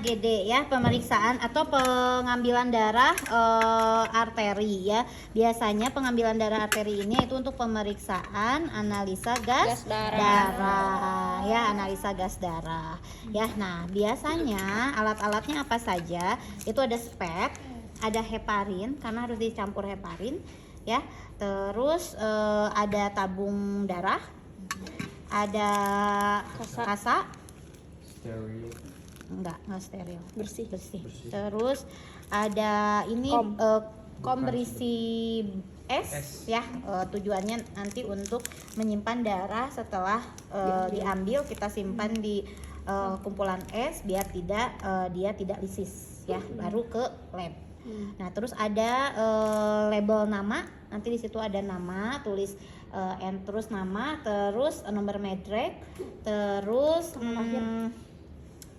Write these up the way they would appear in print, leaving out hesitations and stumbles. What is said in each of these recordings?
GD ya, pemeriksaan atau pengambilan darah arteri ya. Biasanya pengambilan darah arteri ini itu untuk pemeriksaan analisa gas darah ya, analisa gas darah ya. Nah, biasanya alat-alatnya apa saja? Itu ada spek, ada heparin karena harus dicampur heparin ya. Terus ada tabung darah, ada kasa. Steril. Enggak steril, bersih. Terus ada ini kom berisi es ya, tujuannya nanti untuk menyimpan darah setelah diambil, kita simpan di kumpulan es biar dia tidak lisis ya, baru ke lab. Nah, terus ada label nama, nanti di situ ada nama, tulis terus nama, terus nomor medrek, terus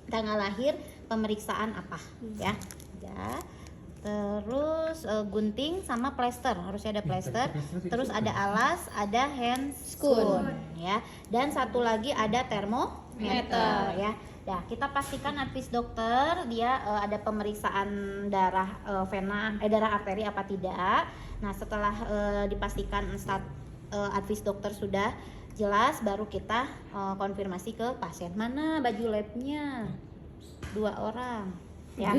tanggal lahir, pemeriksaan apa ya. Terus gunting sama plester, harusnya ada plester. Terus ada alas, ada handscoon ya. Dan satu lagi ada termometer ya. Nah, kita pastikan advis dokter dia ada pemeriksaan darah darah arteri apa tidak. Nah, setelah dipastikan advis dokter sudah jelas, baru kita konfirmasi ke pasien. Mana baju labnya? 2 orang ya.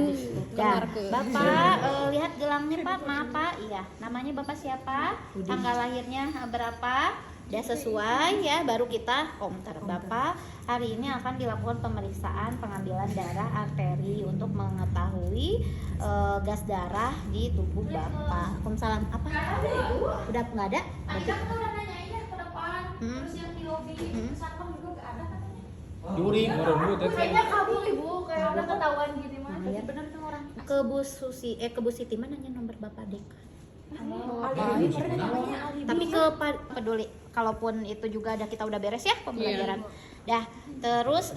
Dan Bapak lihat gelangnya Pak, maaf Pak. Iya, namanya Bapak siapa? Tanggal lahirnya berapa? Udah sesuai ya, baru kita counter. Bapak hari ini akan dilakukan pemeriksaan pengambilan darah arteri untuk mengetahui gas darah di tubuh Bapak. Waalaikumsalam. Apa? Udah nggak ada? Terus yang di lobi satpam juga gak ada katanya. Juri, baru Kayaknya kabur ibu, kayak udah ketahuan gini mah. Iya. Bener tuh orang. Ke Bu Siti mana nanya nomor Bapak Dek? Tapi ke peduli, kalaupun itu juga ada, kita udah beres ya pembelajaran. Dah, terus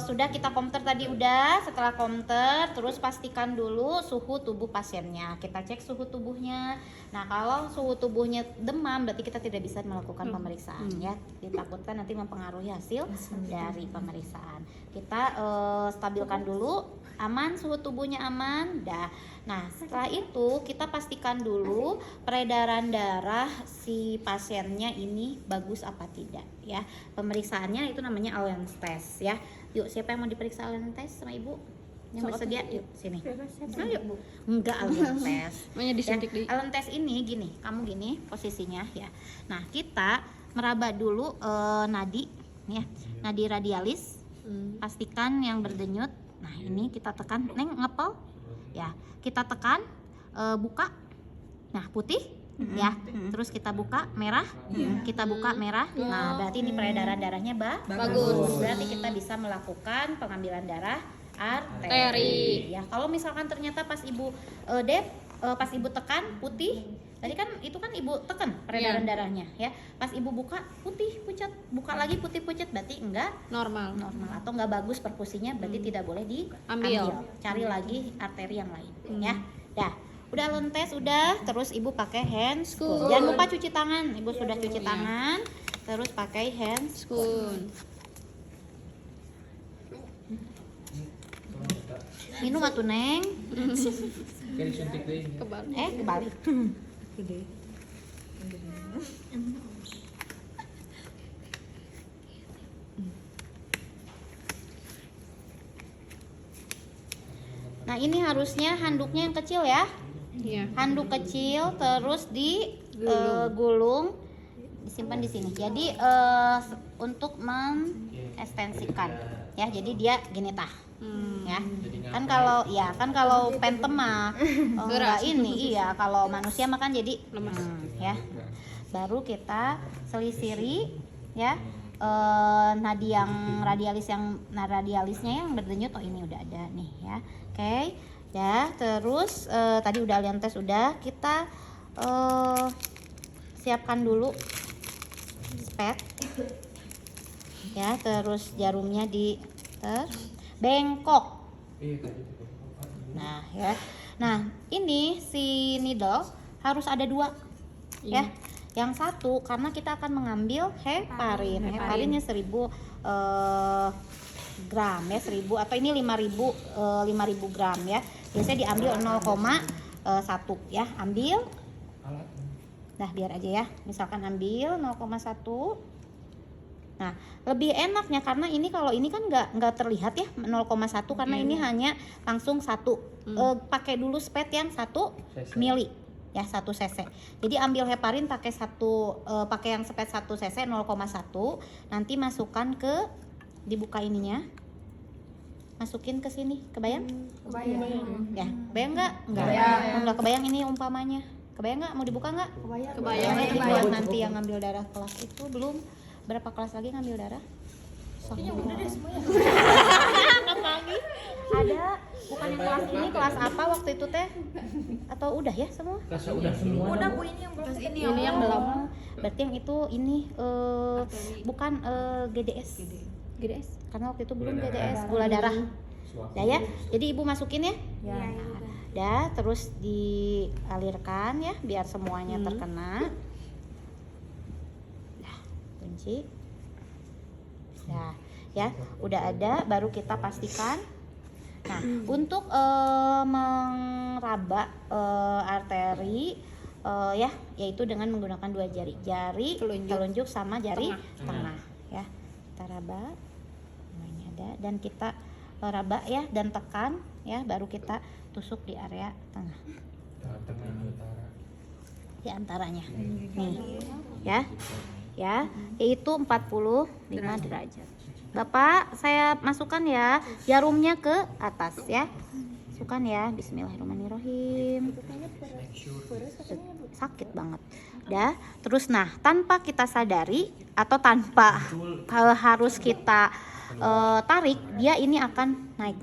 sudah kita komter tadi udah. Setelah komter, terus pastikan dulu suhu tubuh pasiennya. Kita cek suhu tubuhnya. Nah, kalau suhu tubuhnya demam, berarti kita tidak bisa melakukan pemeriksaan ya. Ditakutkan nanti mempengaruhi hasil dari pemeriksaan. Kita stabilkan dulu, aman, suhu tubuhnya aman. Dah. Nah, setelah itu kita pastikan dulu peredaran darah si pasiennya ini bagus apa tidak ya. Pemeriksaannya itu namanya Allen test ya. Yuk, siapa yang mau diperiksa Allen test sama Ibu? Yang bersedia, yuk sini. Nah, yuk. Enggak Allen test. Allen test ini gini, kamu gini posisinya ya. Nah, kita meraba dulu nadi ya, nadi radialis. Pastikan yang berdenyut. Nah, ini kita tekan, Neng ngepel. Ya, kita tekan, buka. Nah, putih ya. Terus kita buka merah. Kita buka merah. Nah, berarti ini peredaran darahnya bagus. Berarti kita bisa melakukan pengambilan darah arteri. Ya, kalau misalkan ternyata pas Ibu pas Ibu tekan putih, tadi kan itu kan Ibu tekan peredaran darahnya ya. Pas Ibu buka putih pucat, buka lagi putih pucat, berarti enggak normal atau enggak bagus perfusinya, berarti tidak boleh diambil. Cari lagi arteri yang lain ya. Dah, udah lontes udah, terus Ibu pakai handscoon. Jangan lupa cuci tangan. Ibu sudah cuci tangan, terus pakai handscoon. Minum atuh Neng. Kebalik. Nah, ini harusnya handuknya yang kecil ya. Handuk kecil, terus digulung, disimpan di sini. Jadi untuk mengekstensikan ya. Jadi dia gini tah. Ya. Kan kalau pentem mah enggak ini, iya, kalau manusia mah kan jadi lemas ya. Baru kita selisiri ya. Nadi yang radialisnya yang berdenyut, ini udah ada nih ya. Oke. Ya, terus tadi udah Allen test udah, kita siapkan dulu spet ya, terus jarumnya di bengkok. Nah ya, nah ini si needle harus ada 2 ya. Yang satu karena kita akan mengambil heparin. Heparinnya 1000 gram ya, 1000 atau ini 5000 gram ya. Biasanya diambil 0,1 ya, ambil. Nah, biar aja ya. Misalkan ambil 0,1. Nah, lebih enaknya karena ini kalau ini kan nggak terlihat ya 0,1 karena ini hanya langsung 1. Pakai dulu spet yang 1 mili ya, 1 cc. Jadi ambil heparin pakai pakai yang spet 1 cc 0,1. Nanti masukkan ke, dibuka ininya. Masukin ke sini, kebayang? Kebayang. Ya, kebayang nggak? Nggak kebayang ini umpamanya. Kebayang nggak? Mau dibuka nggak? Kebayang. Ini buat nanti yang ngambil darah kelas itu belum. Berapa kelas lagi ngambil darah? Kayaknya udah deh semuanya. Kapan lagi? Ada, bukan yang kelas ini, kelas apa waktu itu teh? Atau udah ya semua? Rasa udah semua. Udah Bu, ini yang belum. Ini yang belum. Berarti yang itu ini bukan GDS. Karena waktu itu belum Gula GDS, gula darah. Suatu. Ya ya. Jadi Ibu masukin ya. Ya, ya udah. Dah, terus dialirkan ya biar semuanya terkena. Dah, kunci. Dah, ya, udah ada, baru kita pastikan. Nah, untuk meraba arteri ya, yaitu dengan menggunakan 2 jari, jari telunjuk sama jari tengah ya. Kita raba, ini ada, dan kita raba ya dan tekan ya, baru kita tusuk di area tengah. Tengah utara. Di antaranya. Nih. Ya. Ya, yaitu 45 derajat. Bapak, saya masukkan ya jarumnya ke atas ya. Masukkan ya. Bismillahirrahmanirrahim. Sakit banget. Dah, terus nah, tanpa kita sadari atau tanpa harus kita tarik, dia ini akan naik.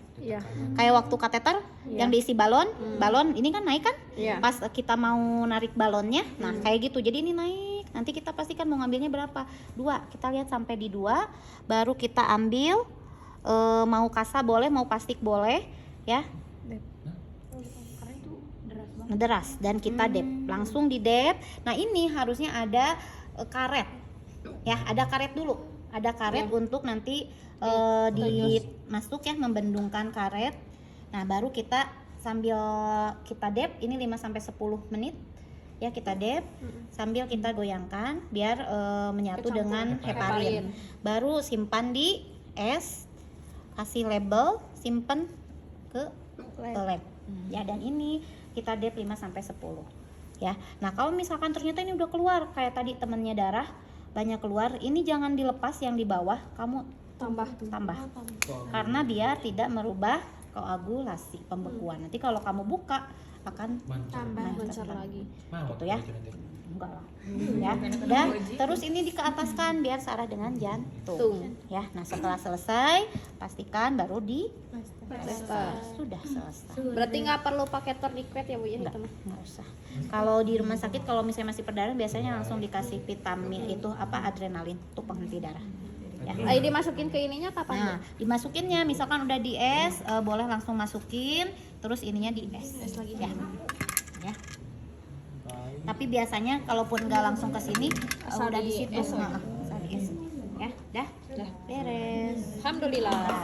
Kayak waktu kateter yang diisi balon, balon ini kan naik kan? Pas kita mau narik balonnya, nah kayak gitu. Jadi ini naik. Nanti kita pastikan mau ngambilnya berapa? 2. Kita lihat sampai di 2, baru kita ambil. Mau kasa boleh, mau plastik boleh, ya. Deras dan kita dep, langsung di dep. Nah ini harusnya ada karet, ya. Ada karet dulu. Ada karet untuk nanti dimasuk ya, membendungkan karet. Nah baru kita sambil kita dep ini 5-10 menit ya, kita dep sambil kita goyangkan biar menyatu dengan heparin. Baru simpan di es, kasih label, simpan ke lab ya. Dan ini kita dep 5-10 ya. Nah kalau misalkan ternyata ini udah keluar kayak tadi temennya darah banyak keluar, ini jangan dilepas yang di bawah, kamu tambah karena dia tidak merubah koagulasi, pembekuan. Nanti kalau kamu buka akan Lancar lagi. gitu ya. Enggak lah. Ya. Dan terus ini dikeataskan biar searah dengan jantung. Ya. Nah, setelah selesai pastikan baru di sudah selesai. Berarti nggak perlu pakai tourniquet ya Bu ya? Nggak usah. Kalau di rumah sakit kalau misalnya masih perdarahan biasanya langsung dikasih vitamin itu apa, adrenalin untuk penghenti darah. Ya. Ini dimasukin ke ininya kapan? Nah, dimasukinnya misalkan udah di es, boleh langsung masukin, terus ininya di es. Lagi ya. Ya. Tapi biasanya kalaupun nggak langsung ke sini, udah di situ. Di es. Ya, dah beres. Alhamdulillah.